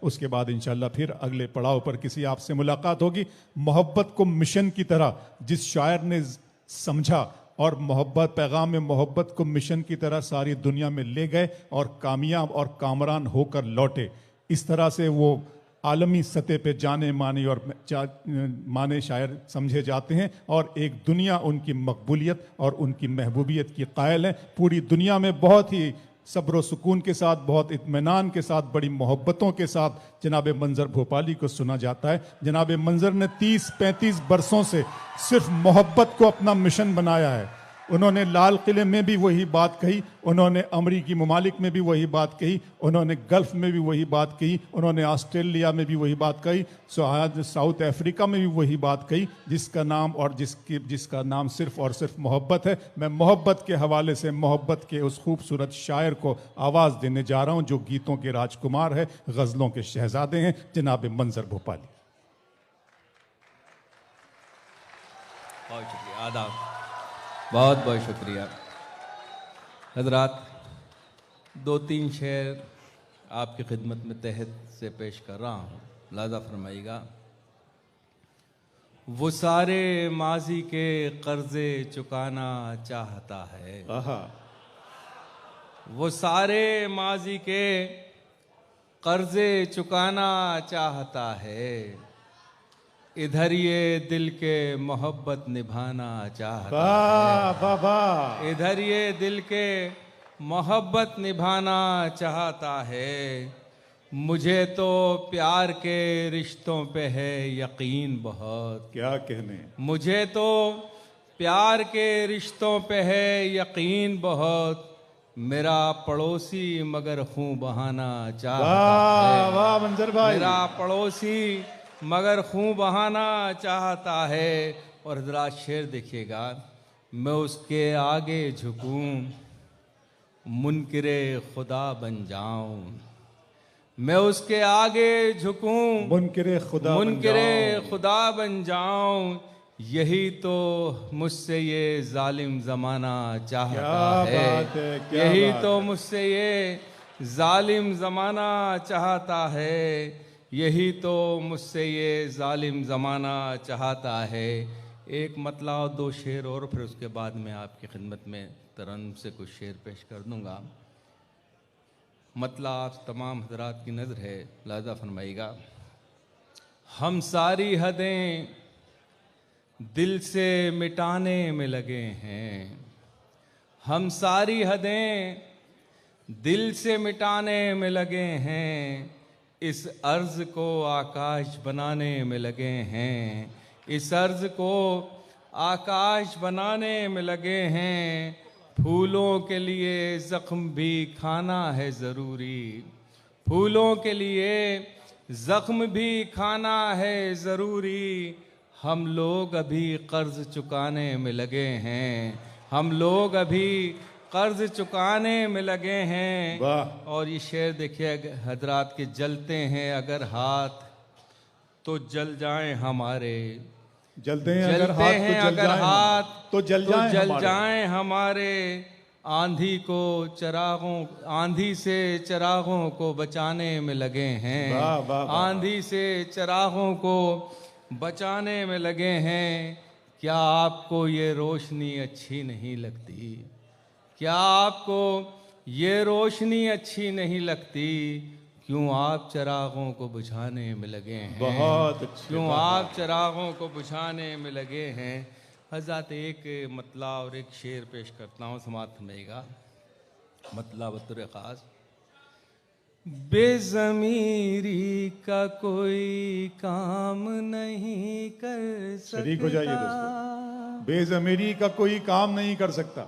उसके बाद इंशाल्लाह फिर अगले पड़ाव पर किसी आपसे मुलाकात होगी। मोहब्बत को मिशन की तरह जिस शायर ने समझा और मोहब्बत पैगाम में मोहब्बत को मिशन की तरह सारी दुनिया में ले गए और कामयाब और कामरान होकर लौटे, इस तरह से वो आलमी सतह पे जाने माने और माने शायर समझे जाते हैं और एक दुनिया उनकी मकबूलियत और उनकी महबूबियत की कायल है। पूरी दुनिया में बहुत ही सब्र सुकून के साथ, बहुत इत्मीनान के साथ, बड़ी मोहब्बतों के साथ जनाब मंजर भोपाली को सुना जाता है। जनाब मंजर ने 30-35 बरसों से सिर्फ मोहब्बत को अपना मिशन बनाया है। उन्होंने लाल किले में भी वही बात कही, उन्होंने अमरीकी ममालिक में भी वही बात कही, उन्होंने गल्फ में भी वही बात कही, उन्होंने ऑस्ट्रेलिया में भी वही बात कही, साउथ अफ्रीका में भी वही बात कही, जिसका नाम जिसका नाम सिर्फ और सिर्फ मोहब्बत है। मैं मोहब्बत के हवाले से मोहब्बत के उस खूबसूरत शायर को आवाज़ देने जा रहा हूँ जो गीतों के राजकुमार है, गज़लों के शहजादे हैं, जनाब मंजर भोपाली। बहुत शुक्रिया, आदाब, बहुत बहुत शुक्रिया हजरात। 2-3 शेर आपकी खिदमत में तहत से पेश कर रहा हूँ, लाज़ा फरमाइएगा। वो सारे माजी के कर्जे चुकाना चाहता है, वो सारे माजी के कर्जे चुकाना चाहता है, इधर ये दिल के मोहब्बत निभाना चाहता है, इधर ये दिल के मोहब्बत निभाना चाहता है। मुझे तो प्यार के रिश्तों पे है यकीन बहुत, क्या कहने, मुझे तो प्यार के रिश्तों पे है यकीन बहुत, मेरा पड़ोसी मगर खून बहाना चाहता है। वाह मंजर भाई, मेरा पड़ोसी मगर खून बहाना चाहता है। और हजरात शेर देखिएगा, मैं उसके आगे झुकूं मुनकिरे खुदा बन जाऊं, मैं उसके आगे झुकूं मुनकिरे खुदा बन जाऊं, यही तो मुझसे ये जालिम जमाना चाहता है, यही तो मुझसे ये जालिम जमाना चाहता है, यही तो मुझसे ये जालिम ज़माना चाहता है। एक मतला और 2 शेर और फिर उसके बाद मैं आपकी खिदमत में तरन्नुम से कुछ शेर पेश कर दूंगा। मतला आप तमाम हजरात की नज़र है, लाज़ा फरमाइएगा। हम सारी हदें दिल से मिटाने में लगे हैं, हम सारी हदें दिल से मिटाने में लगे हैं, इस अर्ज़ को आकाश बनाने में लगे हैं, इस अर्ज़ को आकाश बनाने में लगे हैं। फूलों के लिए ज़ख्म भी खाना है ज़रूरी, फूलों के लिए ज़ख्म भी खाना है ज़रूरी, हम लोग अभी कर्ज़ चुकाने में लगे हैं, हम लोग अभी कर्ज चुकाने में लगे हैं। और ये शेर देखिए हजरात के, जलते हैं अगर हाथ तो जल जाएं हमारे, जलते हैं अगर हाथ तो जल जाएं हमारे, आंधी को चिरागों, आंधी से चिरागों को बचाने में लगे हैं, आंधी से चिरागों को बचाने में लगे हैं। क्या आपको ये रोशनी अच्छी नहीं लगती, क्या आपको ये रोशनी अच्छी नहीं लगती, क्यों आप चिरागों को बुझाने में लगे हैं, बहुत अच्छी, क्यों आप चिरागों को बुझाने में लगे हैं। हज़रत एक मतला और एक शेर पेश करता हूँ, समाअत फरमाइएगा। मतला बतौर ख़ास, बेज़मीरी का कोई काम नहीं कर सकता, शरीक हो जाइए दोस्तों, बेज़मीरी का कोई काम नहीं कर सकता,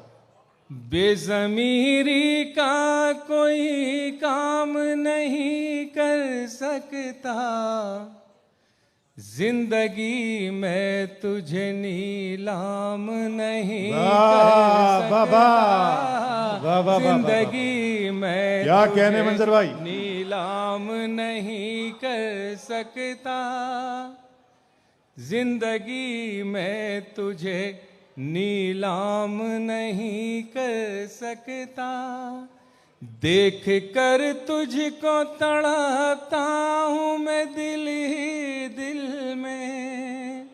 बेज़मीरी का कोई काम नहीं कर सकता, जिंदगी में तुझे नीलाम नहीं कर सकता, जिंदगी में क्या कहने मंजर भाई, नीलाम नहीं कर सकता, जिंदगी में तुझे नीलाम नहीं कर सकता, देख कर तुझको तड़पता हूँ मैं दिल ही दिल में,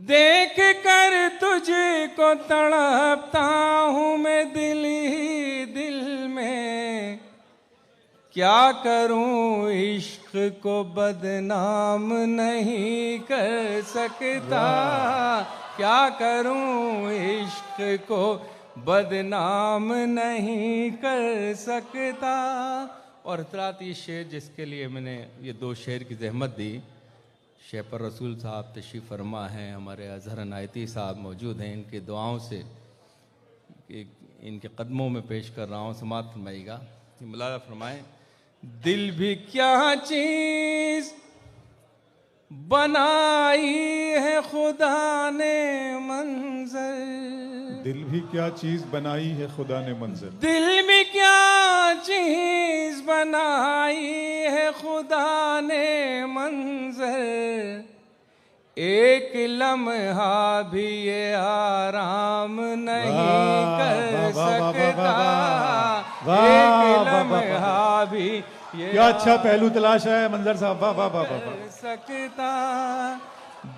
देख कर तुझको तड़पता हूँ मैं दिल ही दिल में। क्या करूँ इश्क को बदनाम नहीं कर सकता, क्या करूँ इश्क को बदनाम नहीं कर सकता। और हजरात ये शेर जिसके लिए मैंने ये दो शेर की जहमत दी, शेख पर रसूल साहब तशरीफ़ फरमा हैं, हमारे अजहर अनायती साहब मौजूद हैं, इनकी दुआओं से इनके कदमों में पेश कर रहा हूँ, समाअत फरमाइएगा। मुलाज़ा फरमाएं। दिल भी क्या चीज़ बनाई है खुदा ने मंजर, दिल भी क्या चीज बनाई है खुदा ने मंजर, दिल भी क्या चीज बनाई है खुदा ने मंजर। एक लम्हा भी ये आराम नहीं कर सकता, एक लम्हा भी ये क्या अच्छा पहलू तलाशा है मंजर साहब, वाह वाह वाह वाह। सकता।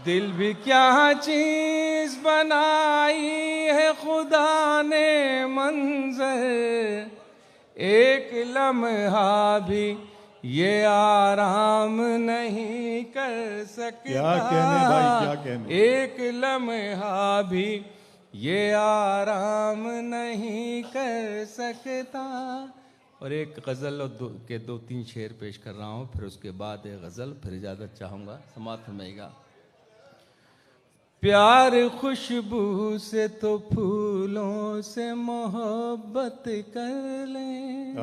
दिल भी क्या चीज बनाई है खुदा ने मंजर, एक लम्हा भी ये आराम नहीं कर सकता। क्या कहने भाई, क्या कहने। एक लम्हा भी ये आराम नहीं कर सकता। और एक गज़ल और दो तीन शेर पेश कर रहा हूँ, फिर उसके बाद एक गज़ल, फिर इजाज़त चाहूँगा, समाअत फरमाइएगा। प्यार खुशबू से तो फूलों से मोहब्बत कर लें,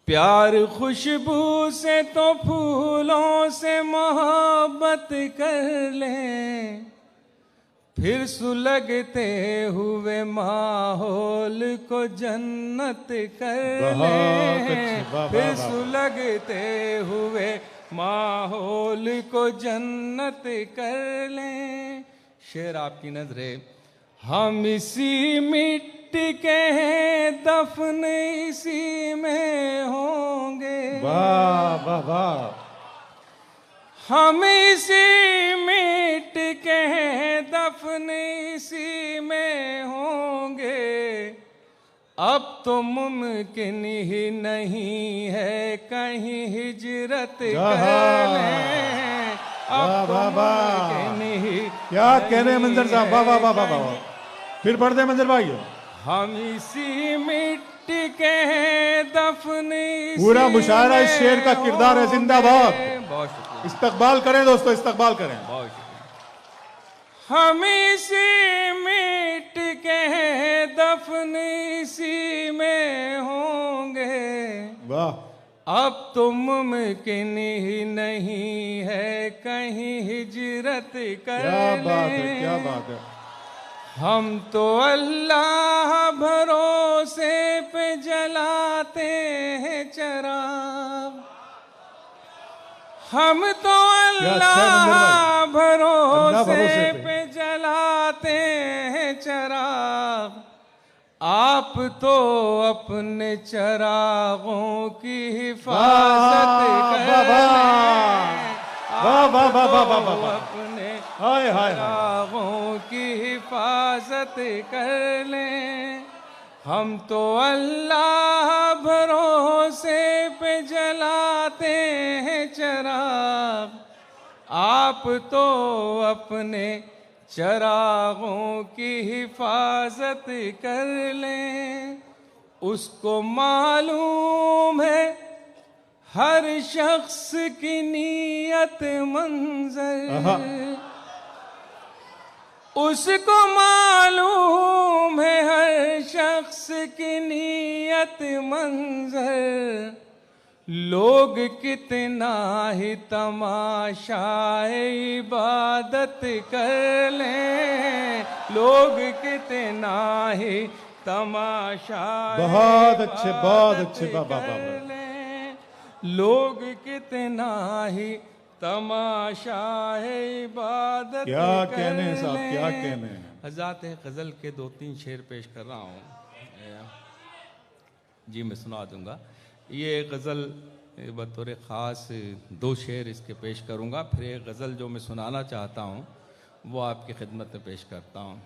प्यार खुशबू से तो फूलों से मोहब्बत कर लें, फिर सुलगते हुए माहौल को जन्नत कर लें, फिर सुलगते हुए माहौल को जन्नत कर लें। शेर आपकी नजरे। हम इसी मिट्टी के हैं, दफन इसी में होंगे, वाह वाह वाह। हम इसी मिट्टी के हैं, दफन इसी में होंगे। अब तो मुमकिन ही नहीं है कहीं हिजरत कर लें, अब तो मुमकिन ही। क्या कह रहे हैं मंजर साहब, वाह वाह वाह वाह वाह। फिर पढ़ दे मंजर भाई। हम इसी मिट्टी के हैं, दफन पूरा मुशायरा इस शेर का किरदार है, जिंदाबाद। बहुत शुक्रिया, इस्तकबाल करें दोस्तों, इस्तकबाल करें। बहुत शुक्रिया। हम इसी मिट के हैं, दफन इसी में होंगे। वाह। अब तो मुमकिन ही नहीं है कहीं हिजरत कर क्या बात है, क्या बात है। हम तो अल्लाह भरोसे पे जलाते हैं चराग, हम तो अल्लाह भरोसे पे जलाते हैं चराग। आप तो अपने चरागों की हिफाजत करें, आप तो अपने चरागों की हिफाजत कर लें। हम तो अल्लाह भरोसे पे जलाते हैं चराग, आप तो अपने चरागों की हिफाजत कर लें। उसको मालूम है हर शख्स की नीयत मंजर, उसको मालूम है हर शख्स की नीयत मंजर। लोग कितना ही तमाशाए इबादत कर लें, लोग कितना ही तमाशाए बहुत अच्छे, बहुत अच्छे, कर लें, लोग कितना ही तमाशाए इबादत क्या कर कहने साहब, क्या लें। कहने। हज़रात गज़ल के दो तीन शेर पेश कर रहा हूँ। जी मैं सुना दूंगा। ये गज़ल बतौर ख़ास 2 शेर इसके पेश करूंगा, फिर एक गज़ल जो मैं सुनाना चाहता हूँ वो आपकी खिदमत में पेश करता हूँ।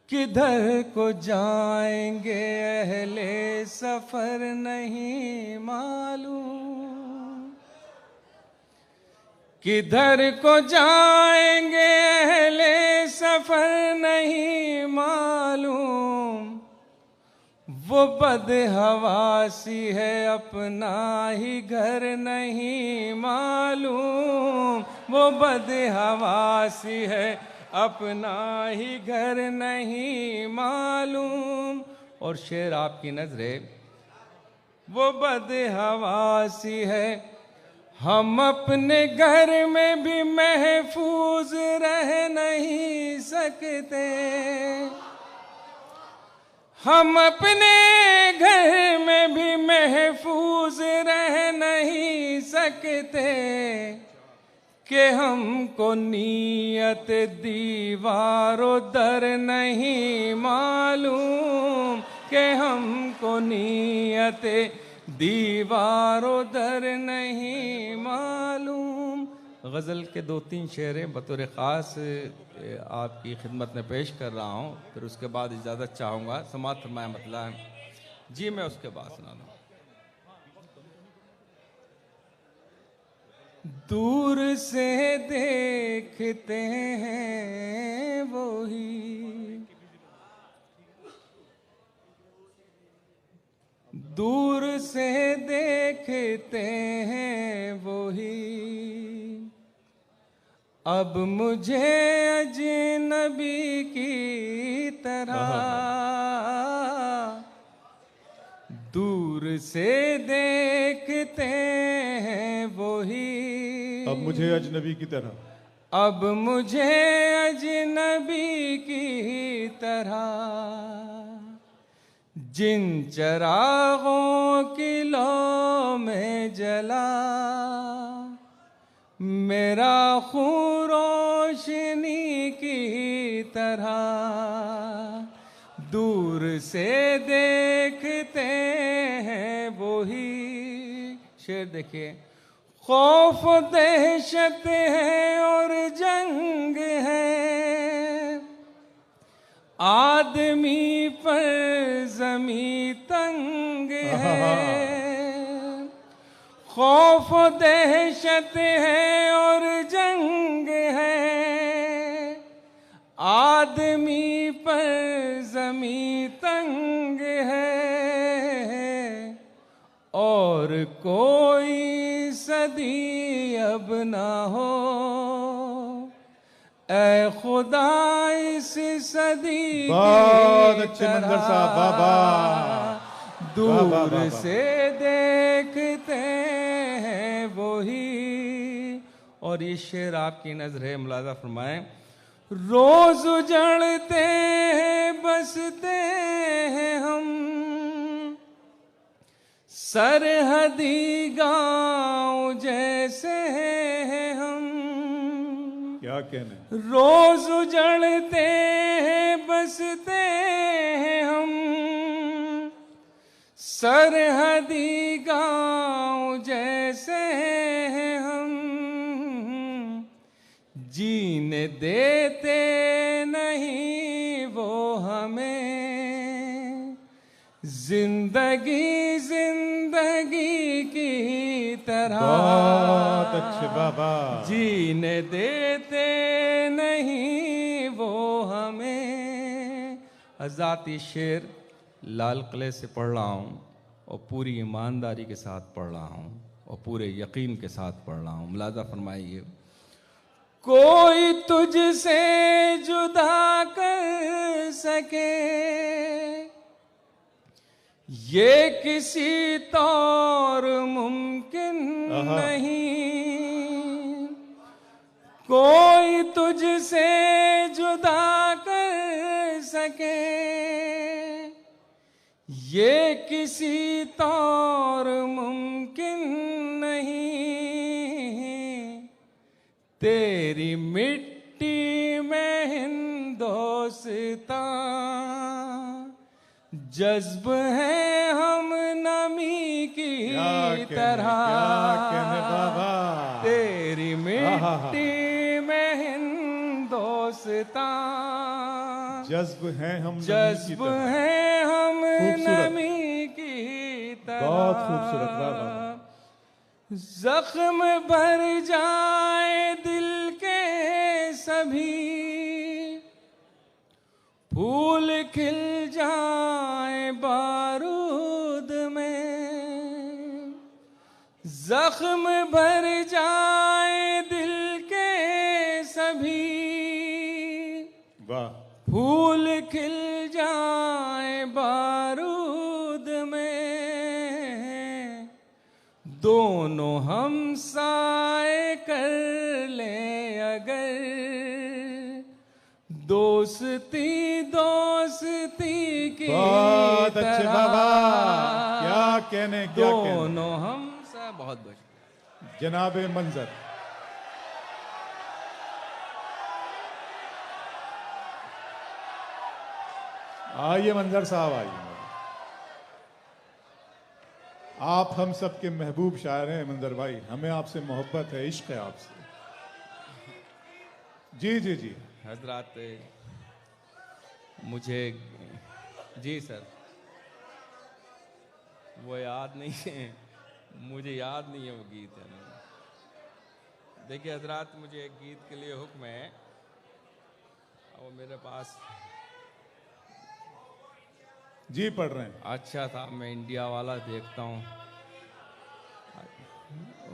किधर को जाएंगे अहले सफ़र नहीं मालूम, किधर को जाएंगे अहले सफ़र नहीं मालूम, वो बदहवासी है अपना ही घर नहीं मालूम, वो बदहवासी है अपना ही घर नहीं मालूम। और शेर आपकी नजरे, वो बदहवासी है हम अपने घर में भी महफूज रह नहीं सकते, हम अपने घर में भी महफूज रह नहीं सकते, कि हमको नीयत दीवारों दर नहीं मालूम, कि हमको नीयत दीवारों दर नहीं मालूम। गज़ल के 2-3 शेर बतौर ख़ास आपकी खिदमत में पेश कर रहा हूँ, फिर उसके बाद इजाज़त चाहूँगा, समाअत फरमाएं मतलब जी मैं उसके बाद सुना दूँ। दूर से देखते हैं वही, दूर से देखते हैं वही, अब मुझे अजनबी की तरह दूर से देखते हैं वही, अब मुझे अजनबी की तरह, अब मुझे अजनबी की तरह, जिन चरागों की लौ में जला मेरा खून रोशनी की तरह, दूर से देखते हैं वही। शेर देखिए, खौफ दहशत है और जंग है, आदमी पर ज़मीं तंग है, खौफ दहशत है और जंग है, आदमी पर ज़मीं तंग है, और कोई सदी अब ना हो, ऐ खुदा इस सदी बहुत की अच्छे तरह मंजर साहब, वाह वाह, दूर से देखते हैं वही। और ये शेर आपकी नजर मुलाजा फरमाएं, रोज उजड़ते हैं बसते हैं हम, सरहदी गांव जैसे हैं हम, क्या कहने, रोज उजड़ते हैं बसते हैं हम, सरहदी गांव जैसे हैं हम, जीने देते नहीं वो हमें, जिंदगी जिंदगी की तरह, बहुत अच्छे, वाह वाह, जीने देते नहीं वो हमें। आज़ादी शेर लाल किले से पढ़ रहा हूँ और पूरी ईमानदारी के साथ पढ़ रहा हूँ और पूरे यकीन के साथ पढ़ रहा हूँ। मुलाजा फरमाइए, कोई तुझसे जुदा कर सके ये किसी तौर मुमकिन नहीं, कोई तुझसे जुदा कर सके ये किसी तौर मुमकिन नहीं, तेरी मिट्टी में हिंदुस्तान जज्ब है हम नमी की तरह, बाबा तेरी मिट्टी में हिंदोस्तान। जज्ब है हम जज्ब है हम नमी की तरह, बहुत खूबसूरत बाबा। जख्म भर जाए दिल के सभी, फूल खिल जाए बारूद में, जख्म भर जाए दिल के सभी, वाह, फूल खिल जाए बारूद में, दोनों हम साए कर लें अगर, दोस्ती दोस्ती की बहुत अच्छे तरह, बाबा, क्या कहने, क्या कहने। दोनों हम सा, बहुत बहुत जनाबे मंजर। आइए मंजर साहब, आइए। आप हम सबके महबूब शायर हैं मंजर भाई, हमें आपसे मोहब्बत है, इश्क है आपसे। जी जी जी हजरात, मुझे जी सर, वो याद नहीं है, मुझे याद नहीं है वो गीत है। देखिए हजरात, मुझे एक गीत के लिए हुक्म है, वो मेरे पास जी पढ़ रहे हैं। अच्छा था, मैं इंडिया वाला देखता हूँ,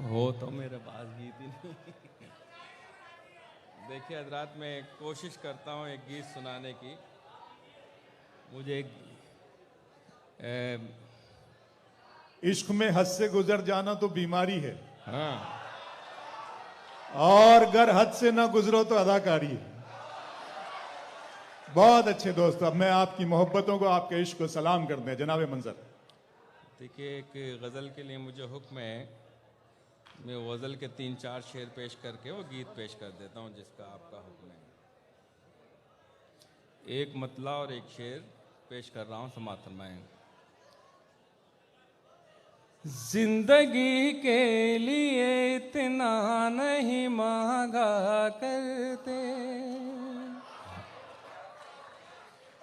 हो तो मेरे पास गीत ही नहीं। देखिए हजरात, मैं कोशिश करता हूँ एक गीत सुनाने की। मुझे एक इश्क में हद से गुजर जाना तो बीमारी है, हाँ, और अगर हद से ना गुजरो तो अदाकारी है। बहुत अच्छे दोस्त, अब मैं आपकी मोहब्बतों को, आपके इश्क को सलाम करते हैं जनाबे मंजर। देखिए एक गज़ल के लिए मुझे हुक्म है, मैं गज़ल के 3-4 शेर पेश करके वो गीत पेश कर देता हूँ जिसका आपका हुक्म है। एक मतला और एक शेर पेश कर रहा हूँ, समाअत फरमाएं। जिंदगी के लिए इतना नहीं मांगा करते,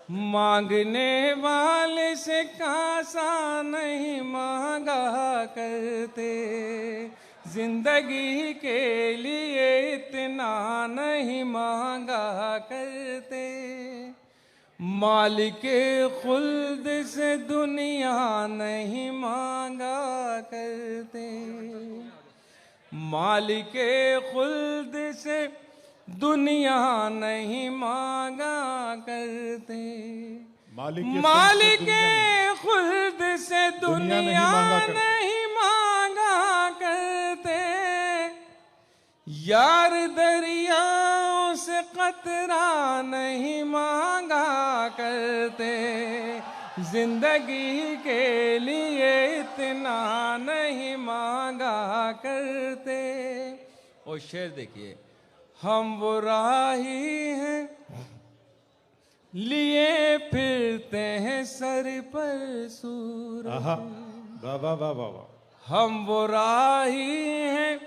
मांगने वाले से कासा नहीं मांगा करते, जिंदगी के लिए इतना नहीं मांगा करते, मालिके खुल्द से दुनिया नहीं मांगा करते, मालिके खुल्द से दुनिया नहीं मांगा करते, मालिके खुल्द से दुनिया नहीं मांगा करते, यार दरियाओं से कतरा नहीं मांगा करते, जिंदगी के लिए इतना नहीं मांगा करते। और शेर देखिए, हम वो राही हैं लिए फिरते हैं सर पर सूरज, वाह वाह वाह, हम वो राही हैं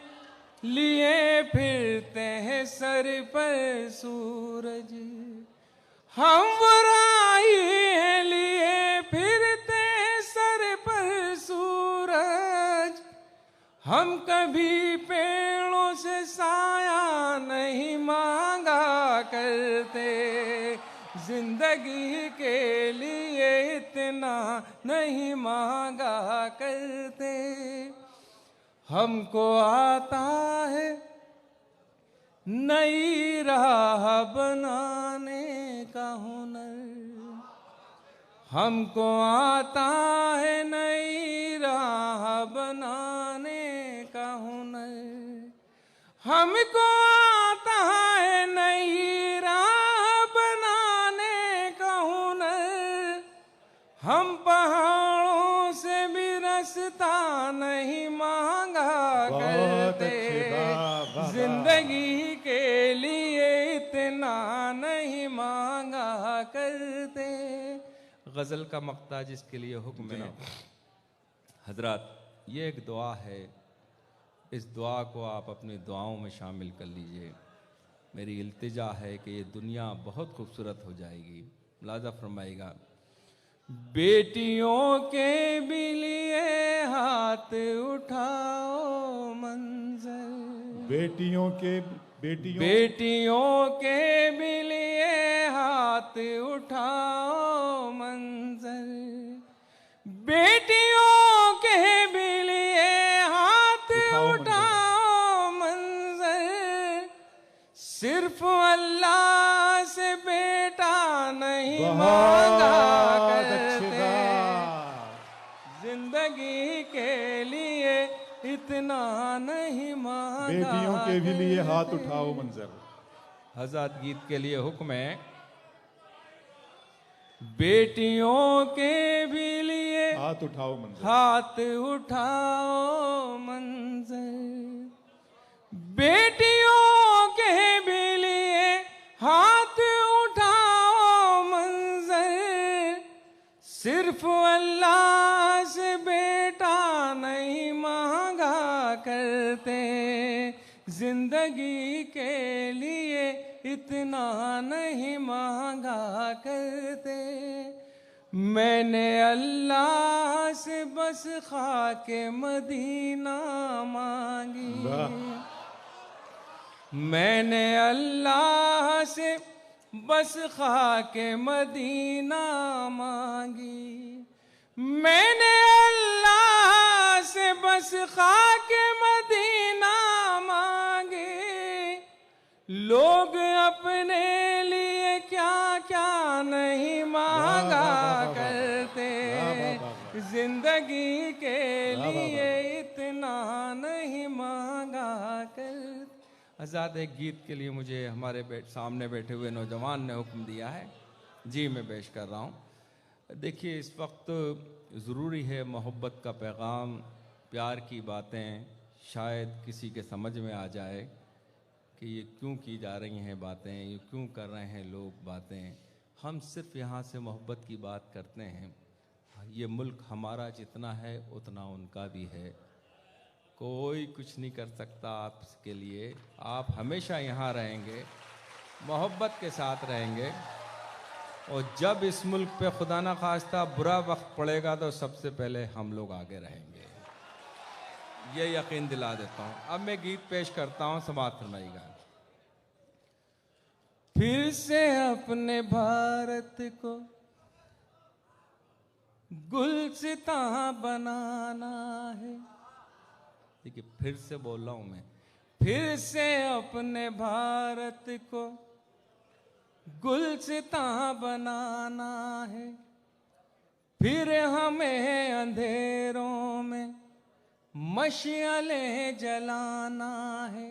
लिए फिरते हैं सर पर सूरज, हम वो राही हैं लिए फिरते हैं सर पर सूरज, हम कभी पेड़ों से साया नहीं मांगा करते, जिंदगी के लिए इतना नहीं मांगा करते, हमको आता है नई राह बनाने का हुनर, हमको आता है नई राह बनाने का हुनर, हमको आता है नई राह बनाने का हुनर, हम पहाड़ों से भी रास्ता नहीं मांगा करते, जिंदगी के लिए इतना नहीं मांगा करते, गज़ल का मक्ता जिसके लिए हुक्म है। हजरत, ये एक दुआ है, इस दुआ को आप अपनी दुआओं में शामिल कर लीजिए। मेरी इल्तिजा है कि ये दुनिया बहुत खूबसूरत हो जाएगी। मुलाजा फरमाइएगा। बेटियों के भी लिए हाथ उठाओ मंजर, बेटियों के भी लिए हाथ उठाओ मंजर, बेटियों के भी लिए हाथ उठाओ मंजर, सिर्फ अल्लाह से बेटा नहीं मांगा करते, जिंदगी के लिए इतना नहीं मांगा। बेटियों के भी लिए हाथ उठाओ मंजर। हज़रत, गीत के लिए हुक्म है। बेटियों के भी लिए हाथ उठाओ मंजर, हाथ उठाओ मंजर, बेटियों के भी लिए हाथ उठाओ मंजर, सिर्फ अल्लाह से बेटा नहीं मांगा करते, जिंदगी के लिए इतना नहीं मांगा करते। मैंने अल्लाह से बस खाके मदीना मांगी, मैंने अल्लाह से बस खाके मदीना मांगी, मैंने अल्लाह से बस खाके मदीना मांगी। लोग अपने लिए क्या क्या नहीं मांगा करते, जिंदगी के लिए इतना नहीं मांगा करते। आज़ाद, एक गीत के लिए मुझे हमारे सामने बैठे हुए नौजवान ने हुक्म दिया है, जी मैं पेश कर रहा हूँ। देखिए, इस वक्त ज़रूरी है मोहब्बत का पैगाम, प्यार की बातें शायद किसी के समझ में आ जाए कि ये क्यों की जा रही हैं बातें, ये क्यों कर रहे हैं लोग बातें। हम सिर्फ यहाँ से मोहब्बत की बात करते हैं। ये मुल्क हमारा जितना है उतना उनका भी है, कोई कुछ नहीं कर सकता आपके लिए। आप हमेशा यहाँ रहेंगे, मोहब्बत के साथ रहेंगे, और जब इस मुल्क पे खुदा ना खास्ता बुरा वक्त पड़ेगा तो सबसे पहले हम लोग आगे रहेंगे, ये यकीन दिला देता हूँ। अब मैं गीत पेश करता हूँ, समाअत फरमाइएगा। फिर से अपने भारत को गुलसितां बनाना है। देखिए, फिर से बोल रहा हूं मैं, फिर से अपने भारत को गुलसितां बनाना है, फिर हमें अंधेरों में मशालें जलाना है,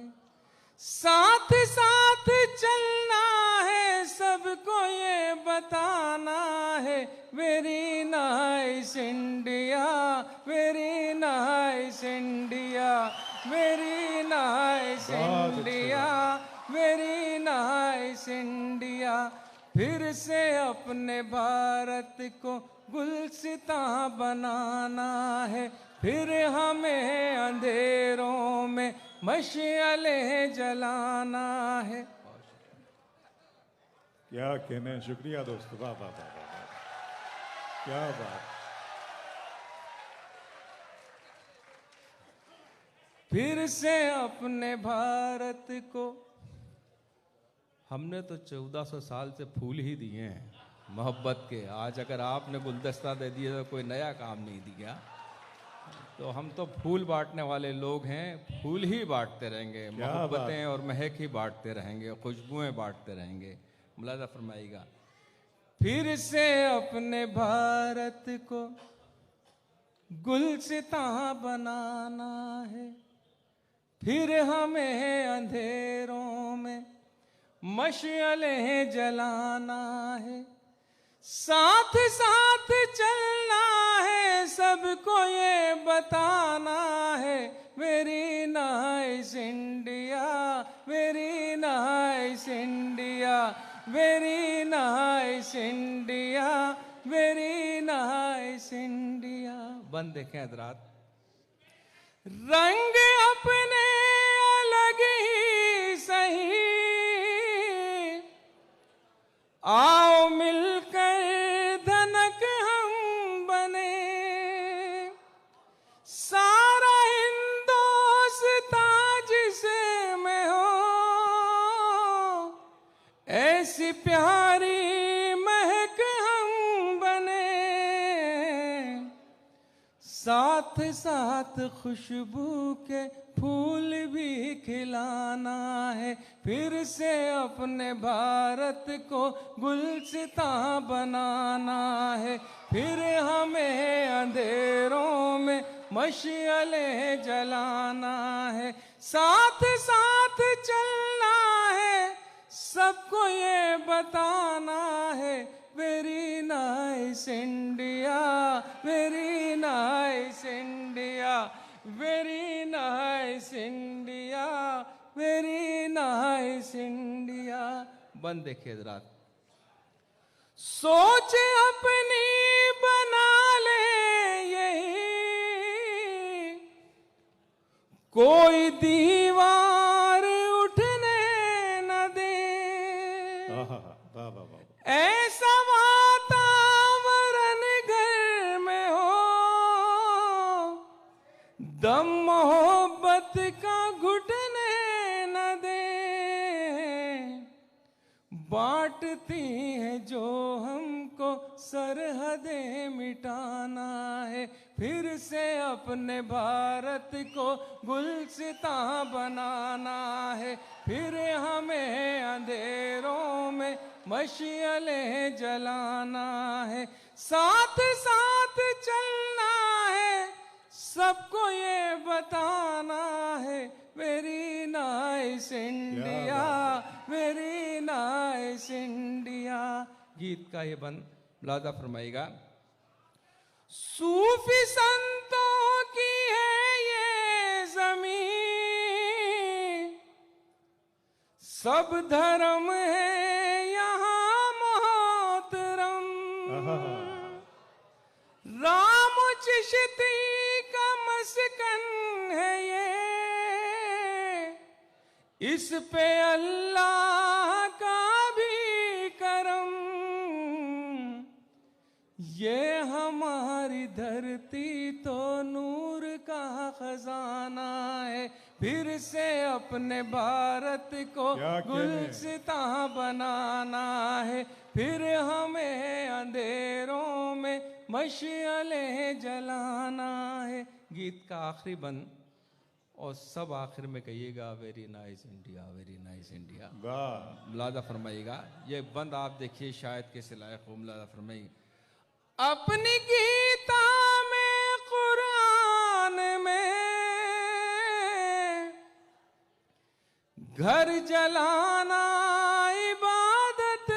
साथ साथ चलना है, सबको ये बताना है, very nice India, very nice India, very nice India, very nice India. फिर से अपने भारत को गुलसितां बनाना है, फिर हमें अंधेरों में मशालें जलाना है। क्या कहने, शुक्रिया दोस्तों, वाह वाह वाह वाह, क्या बात। फिर से अपने भारत को, हमने तो 1400 साल से फूल ही दिए हैं मोहब्बत के। आज अगर आपने गुलदस्ता दे दिया तो कोई नया काम नहीं दिया, तो हम तो फूल बांटने वाले लोग हैं, फूल ही बांटते रहेंगे, मोहब्बतें और महक ही बांटते रहेंगे, खुशबुएं बांटते रहेंगे। मुलाजा फरमाइएगा। फिर से अपने भारत को गुलसितां बनाना है, फिर हमें अंधेरों में मशालें जलाना है, साथ साथ चलना है, सबको ये बताना है, very nice India, very nice India, very nice India, very nice India. बंद देखें हजरात, रंग अपने अलग ही सही, आओ मिलकर धनक हम बने, सारा हिंदुस्तान जिसे में हो, ऐसी प्यारी महक हम बने, साथ साथ खुशबू के फूल भी खिलाना है, फिर से अपने भारत को गुलसितां बनाना है, फिर हमें अंधेरों में मशअलें जलाना है, साथ साथ चलना है, सबको ये बताना है, very nice India, very nice India, very nice India, very nice India. बंद देखिए जरा, सोच अपनी बना ले यही, कोई दीवार उठने न दे, ऐसा वातावरण घर में हो, दम मोहब्बत का घुटने न दे, बांटती है जो हमको सरहदें मिटाना है, फिर से अपने भारत को गुलसितां बनाना है, फिर हमें अंधेरों में मशअलें जलाना है, साथ साथ चलना है, सबको ये बताना है, very nice India, very nice India. गीत का ये बंद मुलाजा फरमाइएगा। सूफी संतों की है ये जमीन, सब धर्म है यहाँ मोहतरम, राम चिश्ती का मस्कन है ये, इस पे अल्लाह का भी करम, ये हमारी धरती तो नूर का खजाना है, फिर से अपने भारत को गुलसितां बनाना है, फिर हमें अंधेरों में मशअलें जलाना है। गीत का आखिरी बंद, और सब आखिर में कहिएगा very nice India, very nice India. मुलाजा फरमाइएगा। ये बंद आप देखिए, शायद किस लायक हो, मुलाजा फरमाइए। अपनी गीता में, कुरान में, घर जलाना इबादत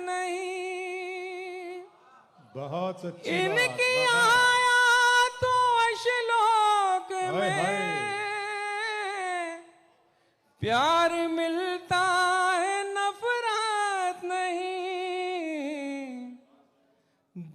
नहीं, बहुत सच्ची इनकी आयातों श्लोक में प्यार मिलता है, नफरत नहीं,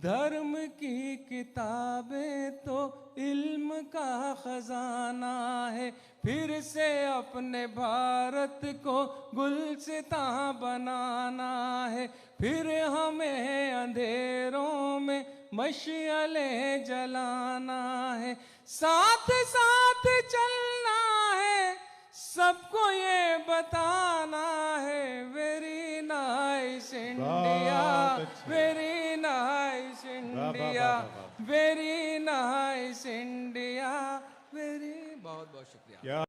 धर्म की किताबें तो इल्म का खजाना है, फिर से अपने भारत को गुलसितां बनाना है, फिर हमें अंधेरों में मशअलें जलाना है, साथ साथ चलना है, सबको ये बताना है, very nice India, very nice India, very nice India, very. बहुत बहुत शुक्रिया।